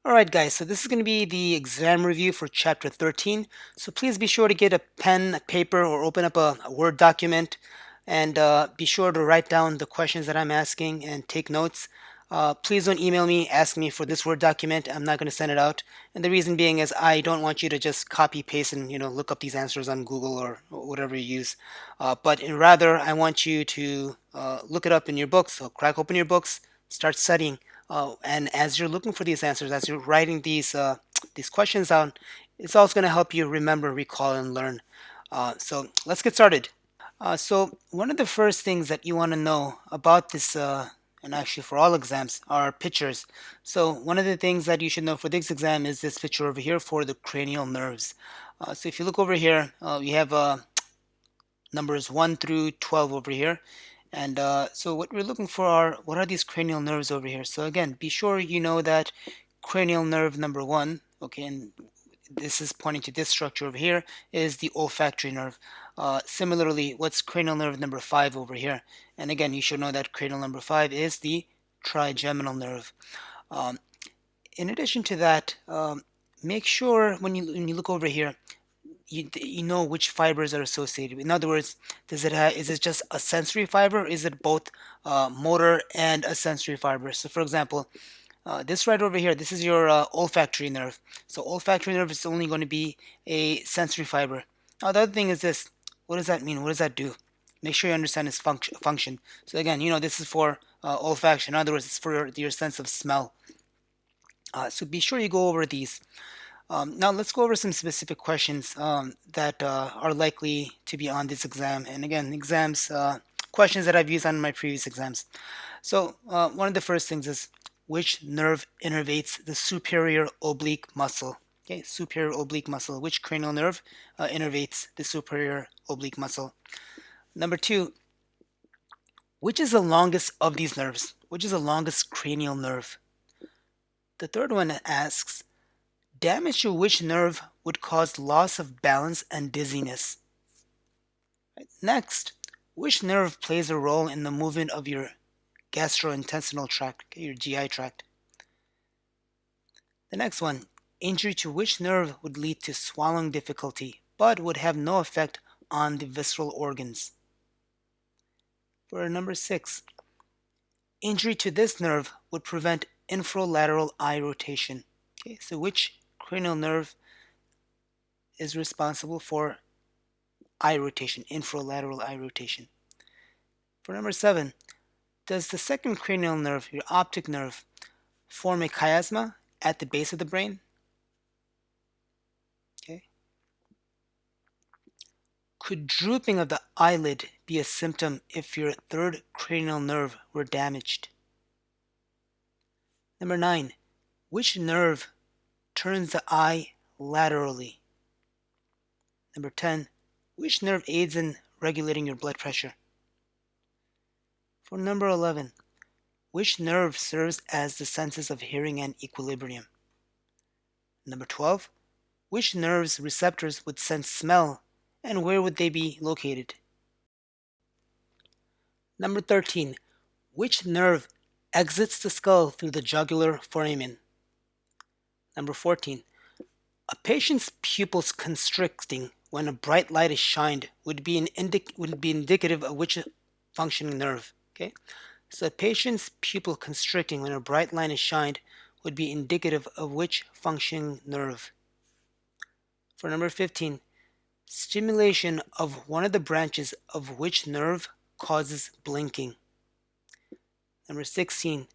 Alright guys, so this is going to be the exam review for chapter 13. So please be sure to get a pen, a paper, or open up a Word document and be sure to write down the questions that I'm asking and take notes. Please don't email me, ask me for this Word document. I'm not going to send it out. And the reason being is I don't want you to just copy paste and look up these answers on Google or whatever you use. But rather I want you to look it up in your books. So crack open your books, start studying. And as you're looking for these answers, as you're writing these questions down, it's also going to help you remember, recall, and learn. So let's get started. So one of the first things that you want to know about this, and actually for all exams, are pictures. So one of the things that you should know for this exam is this picture over here for the cranial nerves. So if you look over here, we have numbers 1 through 12 over here. And so what we're looking for are, what are these cranial nerves over here? So again, be sure you know that cranial nerve number 1, okay, and this is pointing to this structure over here, is the olfactory nerve. Similarly, what's cranial nerve number 5 over here? And again, you should know that cranial number 5 is the trigeminal nerve. Um, in addition to that, make sure when you look over here, you know which fibers are associated. In other words, is it just a sensory fiber? Or is it both motor and a sensory fiber? So for example, this right over here, this is your olfactory nerve. So olfactory nerve is only going to be a sensory fiber. Now the other thing is this. What does that mean? What does that do? Make sure you understand its function. So again, this is for olfaction. In other words, it's for your sense of smell. So be sure you go over these. Now let's go over some specific questions that are likely to be on this exam. And again, questions that I've used on my previous exams. So one of the first things is, which nerve innervates the superior oblique muscle? Okay, superior oblique muscle. Which cranial nerve innervates the superior oblique muscle? Number 2, which is the longest of these nerves? Which is the longest cranial nerve? The third one asks, damage to which nerve would cause loss of balance and dizziness? Next, which nerve plays a role in the movement of your gastrointestinal tract, your GI tract? The next one, injury to which nerve would lead to swallowing difficulty but would have no effect on the visceral organs? For number 6, injury to this nerve would prevent infralateral eye rotation. Okay, so which cranial nerve is responsible for eye rotation, infralateral eye rotation? For number 7, does the second cranial nerve, your optic nerve, form a chiasma at the base of the brain? Okay. Could drooping of the eyelid be a symptom if your third cranial nerve were damaged? Number 9, which nerve turns the eye laterally? Number 10, which nerve aids in regulating your blood pressure? For number 11, which nerve serves as the senses of hearing and equilibrium? Number 12, which nerve's receptors would sense smell and where would they be located? Number 13, which nerve exits the skull through the jugular foramen? Number 14, a patient's pupils constricting when a bright light is shined would be indicative of which functioning nerve? Okay, so a patient's pupil constricting when a bright light is shined would be indicative of which functioning nerve? For number 15, stimulation of one of the branches of which nerve causes blinking? Number 16,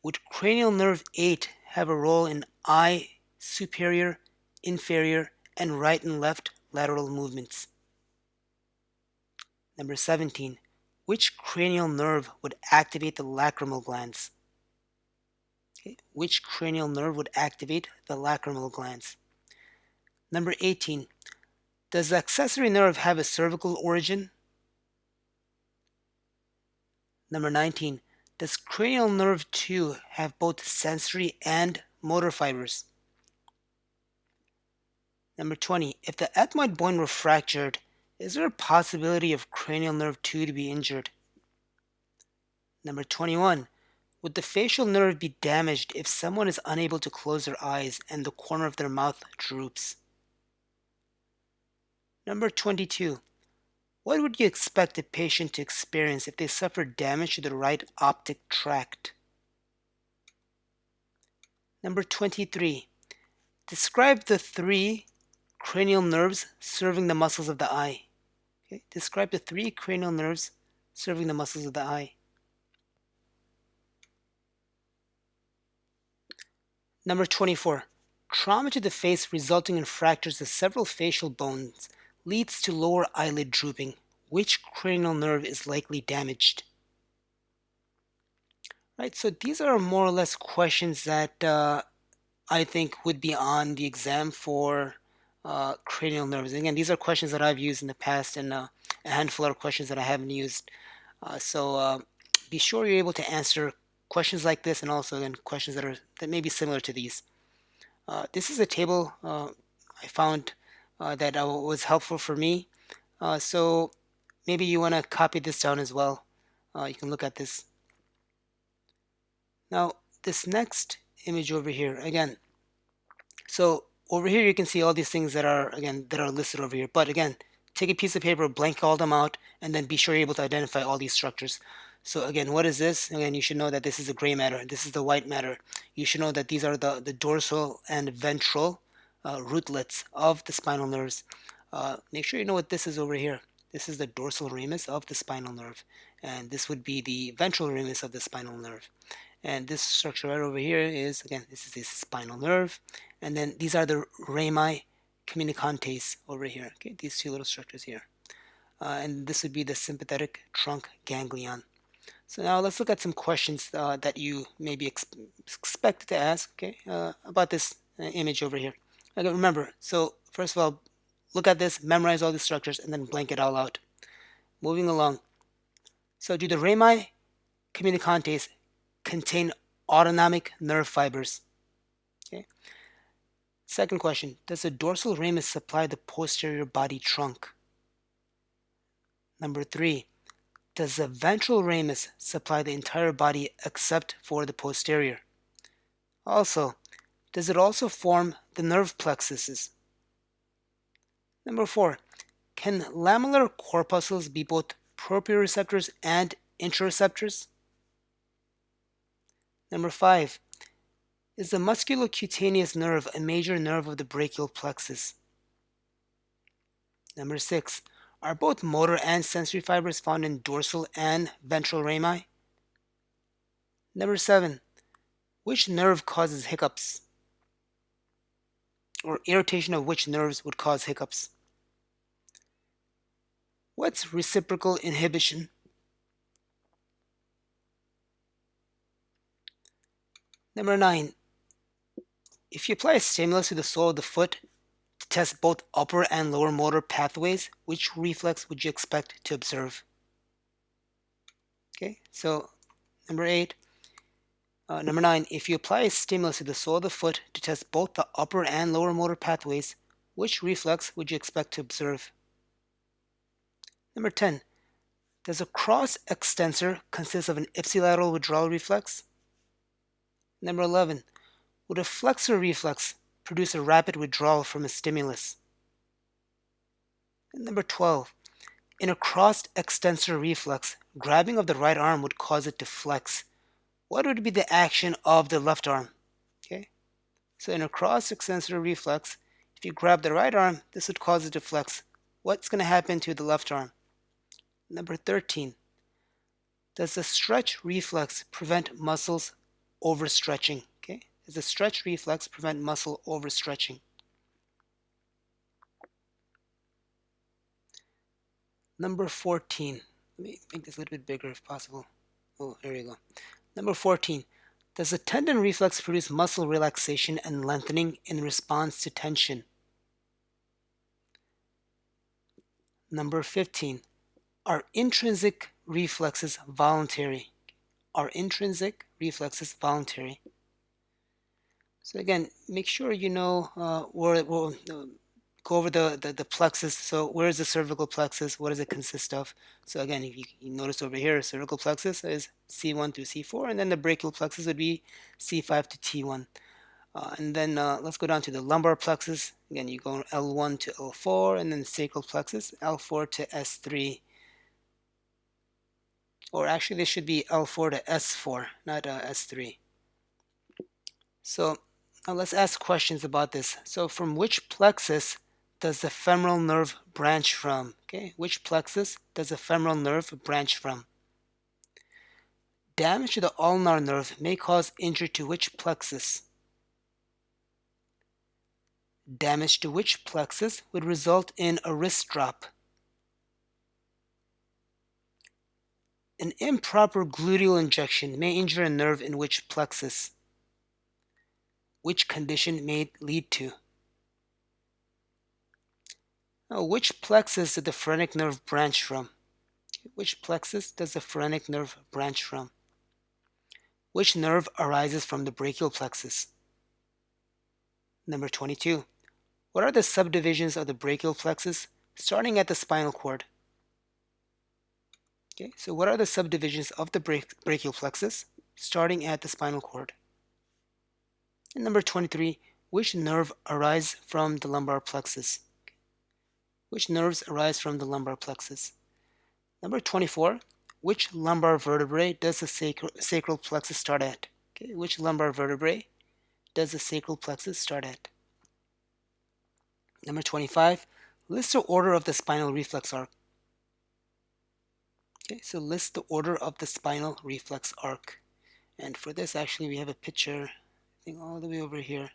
would cranial nerve 8 have a role in eye superior, inferior, and right and left lateral movements? Number 17, which cranial nerve would activate the lacrimal glands? Okay. Which cranial nerve would activate the lacrimal glands? Number 18, does the accessory nerve have a cervical origin? Number 19, does cranial nerve 2 have both sensory and motor fibers? Number 20, if the ethmoid bone were fractured, is there a possibility of cranial nerve 2 to be injured? Number 21, Would the facial nerve be damaged if someone is unable to close their eyes and the corner of their mouth droops? Number 22. What would you expect a patient to experience if they suffer damage to the right optic tract? Number 23. Describe the three cranial nerves serving the muscles of the eye. Okay? Describe the three cranial nerves serving the muscles of the eye. Number 24. Trauma to the face resulting in fractures of several facial bones leads to lower eyelid drooping. Which cranial nerve is likely damaged? Right, so these are more or less questions that I think would be on the exam for cranial nerves. Again, these are questions that I've used in the past, and a handful of questions that I haven't used. So be sure you're able to answer questions like this, and also again questions that may be similar to these. This is a table I found that was helpful for me. So maybe you want to copy this down as well. You can look at this. Now, this next image over here, again, so over here you can see all these things that are, again, that are listed over here. But again, take a piece of paper, blank all them out, and then be sure you're able to identify all these structures. So again, what is this? Again, you should know that this is the gray matter. This is the white matter. You should know that these are the dorsal and ventral rootlets of the spinal nerves. Make sure you know what this is over here. This is the dorsal ramus of the spinal nerve, and this would be the ventral ramus of the spinal nerve. And this structure right over here is, again, this is the spinal nerve, and then these are the rami communicantes over here. Okay, these two little structures here, and this would be the sympathetic trunk ganglion. So now let's look at some questions that you may be expected to ask, okay, about this image over here. Again, remember, so first of all, look at this, memorize all the structures, and then blank it all out. Moving along. So do the rami communicantes contain autonomic nerve fibers? Okay. Second question, does the dorsal ramus supply the posterior body trunk? Number 3, does the ventral ramus supply the entire body except for the posterior? Also, does it also form the nerve plexuses? Number 4, can laminar corpuscles be both proprioceptors and interoceptors? Number 5, is the musculocutaneous nerve a major nerve of the brachial plexus? Number 6, are both motor and sensory fibers found in dorsal and ventral rami? Number 7, which nerve causes hiccups? Or irritation of which nerves would cause hiccups? What's reciprocal inhibition? Number 9, if you apply a stimulus to the sole of the foot to test both upper and lower motor pathways, which reflex would you expect to observe? Okay, so number 9, if you apply a stimulus to the sole of the foot to test both the upper and lower motor pathways, which reflex would you expect to observe? Number 10, does a cross extensor consist of an ipsilateral withdrawal reflex? Number 11, would a flexor reflex produce a rapid withdrawal from a stimulus? And number 12, in a cross extensor reflex, grabbing of the right arm would cause it to flex. What would be the action of the left arm? Okay, so in a cross extensor reflex, if you grab the right arm, this would cause it to flex. What's going to happen to the left arm? Number 13, does the stretch reflex prevent muscles overstretching? Okay, does the stretch reflex prevent muscle overstretching? Number 14, let me make this a little bit bigger if possible. Oh, there you go. Number 14, does the tendon reflex produce muscle relaxation and lengthening in response to tension? Number 15, are intrinsic reflexes voluntary? Are intrinsic reflexes voluntary? So again, make sure you know go over the plexus. So where is the cervical plexus? What does it consist of? So again, if you notice over here, cervical plexus is C1 through C4, and then the brachial plexus would be C5 to T1. And then let's go down to the lumbar plexus. Again, you go L1 to L4, and then sacral plexus, L4 to S3. Or actually, this should be L4 to S4, not S3. So now let's ask questions about this. So from which plexus does the femoral nerve branch from? Okay, which plexus does the femoral nerve branch from? Damage to the ulnar nerve may cause injury to which plexus? Damage to which plexus would result in a wrist drop? An improper gluteal injection may injure a nerve in which plexus? Which condition may it lead to? Now, which plexus did the phrenic nerve branch from? Which plexus does the phrenic nerve branch from? Which nerve arises from the brachial plexus? Number 22. What are the subdivisions of the brachial plexus starting at the spinal cord? Okay, so what are the subdivisions of the brachial plexus starting at the spinal cord? And number 23. Which nerve arises from the lumbar plexus? Which nerves arise from the lumbar plexus? Number 24. Which lumbar vertebrae does the sacral plexus start at? Okay, which lumbar vertebrae does the sacral plexus start at? Number 25. List the order of the spinal reflex arc. Okay, so list the order of the spinal reflex arc. And for this, actually, we have a picture, I think all the way over here.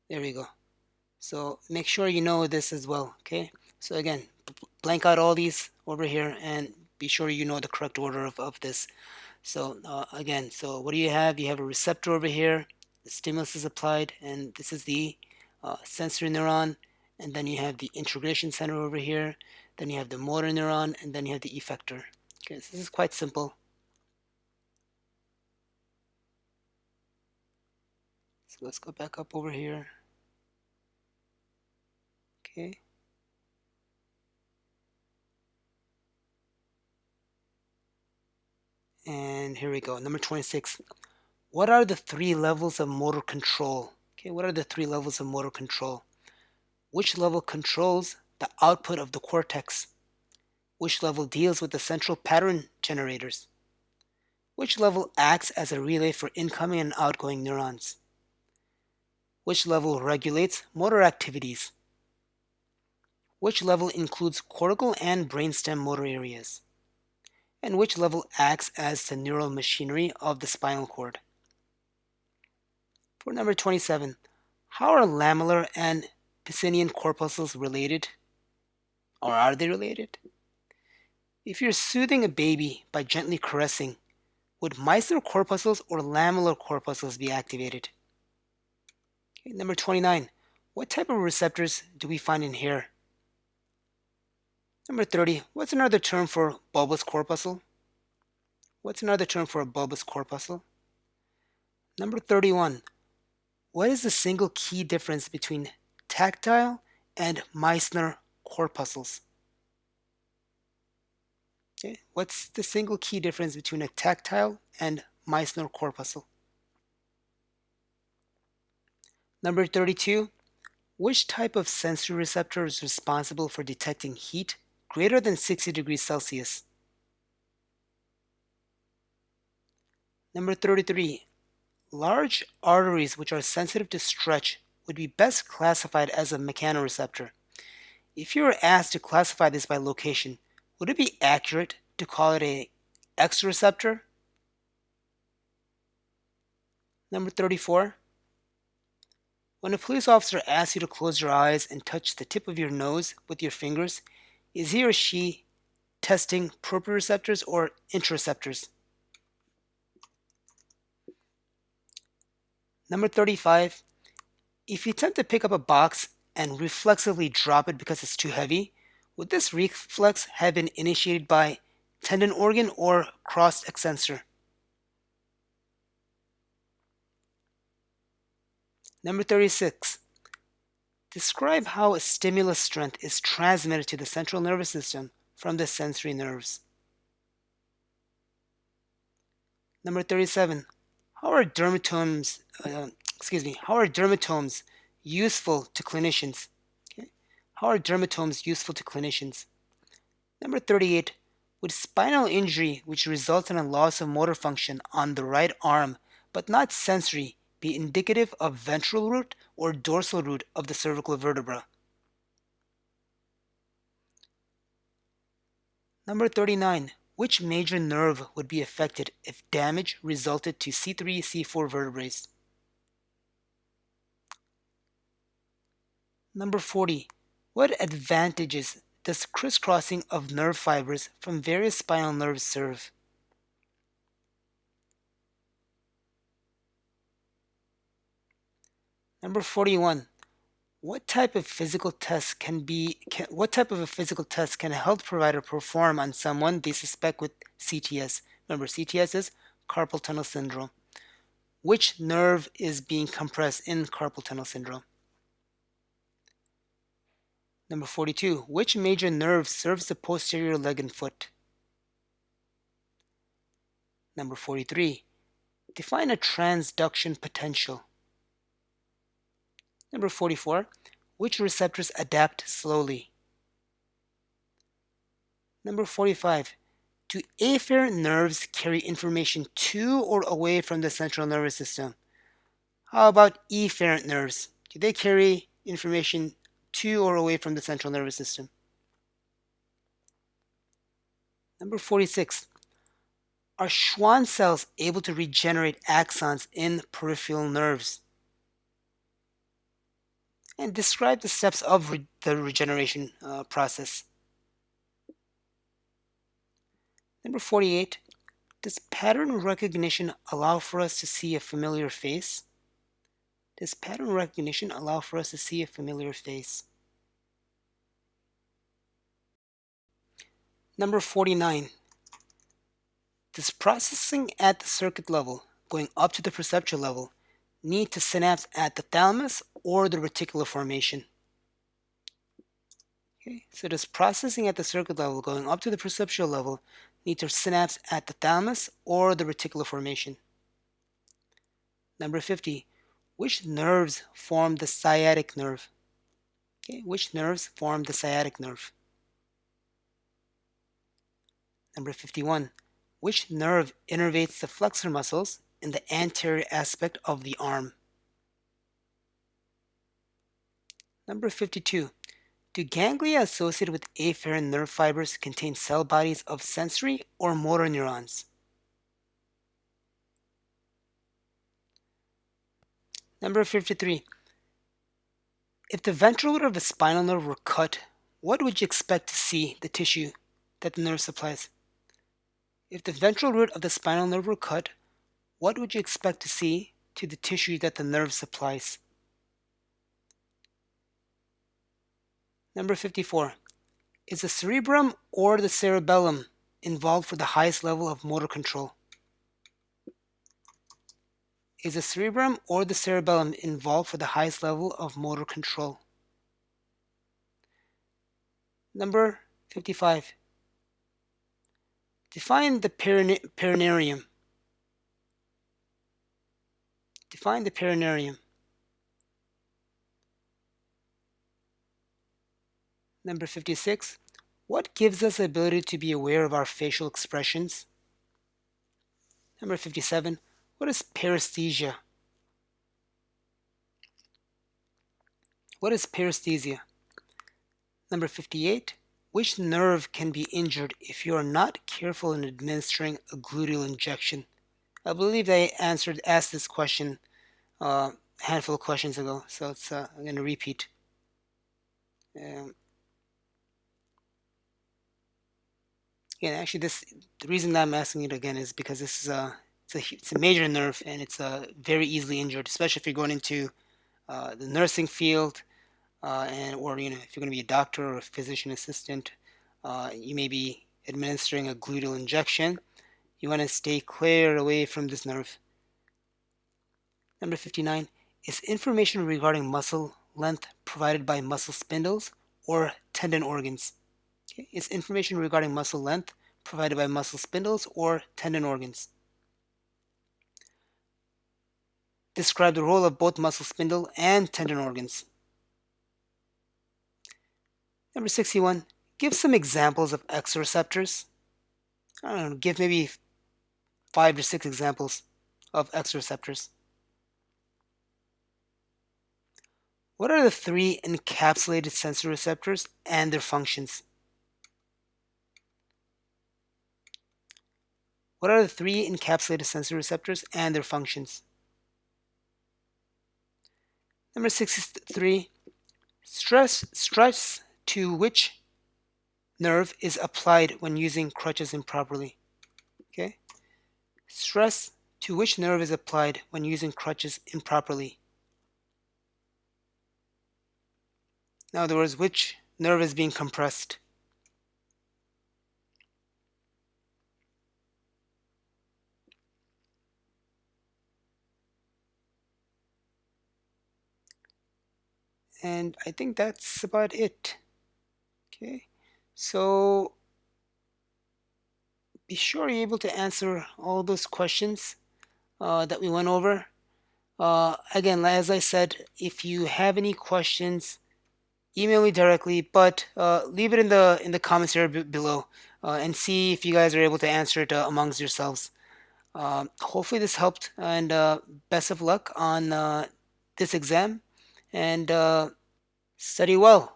There we go. So make sure you know this as well, okay? So again, blank out all these over here and be sure you know the correct order of this. So again, so what do you have? You have a receptor over here, the stimulus is applied, and this is the sensory neuron, and then you have the integration center over here, then you have the motor neuron, and then you have the effector. Okay, so this is quite simple. So let's go back up over here. Okay. And here we go. Number 26. What are the three levels of motor control? Okay, what are the three levels of motor control? Which level controls the output of the cortex? Which level deals with the central pattern generators? Which level acts as a relay for incoming and outgoing neurons? Which level regulates motor activities? Which level includes cortical and brainstem motor areas? And which level acts as the neural machinery of the spinal cord? For number 27, how are laminar and Pacinian corpuscles related? Or are they related? If you're soothing a baby by gently caressing, would Meissner corpuscles or laminar corpuscles be activated? Okay, number 29. What type of receptors do we find in hair? Number 30. What's another term for bulbous corpuscle? What's another term for a bulbous corpuscle? Number 31. What is the single key difference between tactile and Meissner corpuscles? Okay, what's the single key difference between a tactile and Meissner corpuscle? Number 32. Which type of sensory receptor is responsible for detecting heat greater than 60 degrees Celsius? Number 33. Large arteries which are sensitive to stretch would be best classified as a mechanoreceptor. If you were asked to classify this by location, would it be accurate to call it a exoreceptor? Number 34. When a police officer asks you to close your eyes and touch the tip of your nose with your fingers, is he or she testing proprioceptors or interoceptors? Number 35. If you attempt to pick up a box and reflexively drop it because it's too heavy, would this reflex have been initiated by tendon organ or crossed extensor? Number 36. Describe how a stimulus strength is transmitted to the central nervous system from the sensory nerves. Number 37. How are dermatomes, how are dermatomes useful to clinicians? Okay. How are dermatomes useful to clinicians? Number 38. Would spinal injury, which results in a loss of motor function on the right arm, but not sensory, be indicative of ventral root or dorsal root of the cervical vertebra? Number 39. Which major nerve would be affected if damage resulted to C3, C4 vertebrae? Number 40. What advantages does crisscrossing of nerve fibers from various spinal nerves serve? Number 41. What type of physical test what type of a physical test can a health provider perform on someone they suspect with CTS? Remember, CTS is carpal tunnel syndrome. Which nerve is being compressed in carpal tunnel syndrome? Number 42. Which major nerve serves the posterior leg and foot? Number 43. Define a transduction potential. Number 44. Which receptors adapt slowly? Number 45. Do afferent nerves carry information to or away from the central nervous system? How about efferent nerves? Do they carry information to or away from the central nervous system? Number 46. Are Schwann cells able to regenerate axons in peripheral nerves? And describe the steps of the regeneration process. Number 48. Does pattern recognition allow for us to see a familiar face? Does pattern recognition allow for us to see a familiar face? Number 49. Does processing at the circuit level, going up to the perceptual level, need to synapse at the thalamus or the reticular formation? Okay, so does processing at the circuit level, going up to the perceptual level, need to synapse at the thalamus or the reticular formation? Number 50. Which nerves form the sciatic nerve? Okay, which nerves form the sciatic nerve? Number 51. Which nerve innervates the flexor muscles in the anterior aspect of the arm? Number 52. Do ganglia associated with afferent nerve fibers contain cell bodies of sensory or motor neurons? Number 53. If the ventral root of a spinal nerve were cut, what would you expect to see the tissue that the nerve supplies? If the ventral root of the spinal nerve were cut, what would you expect to see to the tissue that the nerve supplies? Number 54. Is the cerebrum or the cerebellum involved for the highest level of motor control? Is the cerebrum or the cerebellum involved for the highest level of motor control? Number 55. Define the perineum. Define the perineum. Number 56. What gives us the ability to be aware of our facial expressions? Number 57. What is paresthesia? What is paresthesia? Number 58. Which nerve can be injured if you are not careful in administering a gluteal injection? I believe I asked this question a handful of questions ago, so I'm going to repeat. Again, actually, the reason that I'm asking it again is because this is it's a major nerve and it's very easily injured, especially if you're going into the nursing field, or if you're going to be a doctor or a physician assistant, you may be administering a gluteal injection. You want to stay clear away from this nerve. Number 59. Is information regarding muscle length provided by muscle spindles or tendon organs? Okay, it's information regarding muscle length provided by muscle spindles or tendon organs. Describe the role of both muscle spindle and tendon organs. Number 61, give some examples of exoreceptors. I don't know, give maybe 5 to 6 examples of exoreceptors. What are the 3 encapsulated sensory receptors and their functions? What are the 3 encapsulated sensory receptors and their functions? Number 63, stress to which nerve is applied when using crutches improperly? Okay? Stress to which nerve is applied when using crutches improperly? In other words, which nerve is being compressed? And I think that's about it. Okay, so be sure you're able to answer all those questions that we went over. Again, as I said, if you have any questions, email me directly, but leave it in the comments area below, and see if you guys are able to answer it amongst yourselves. Hopefully this helped, and best of luck on this exam, and study well.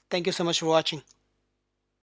Thank you so much for watching.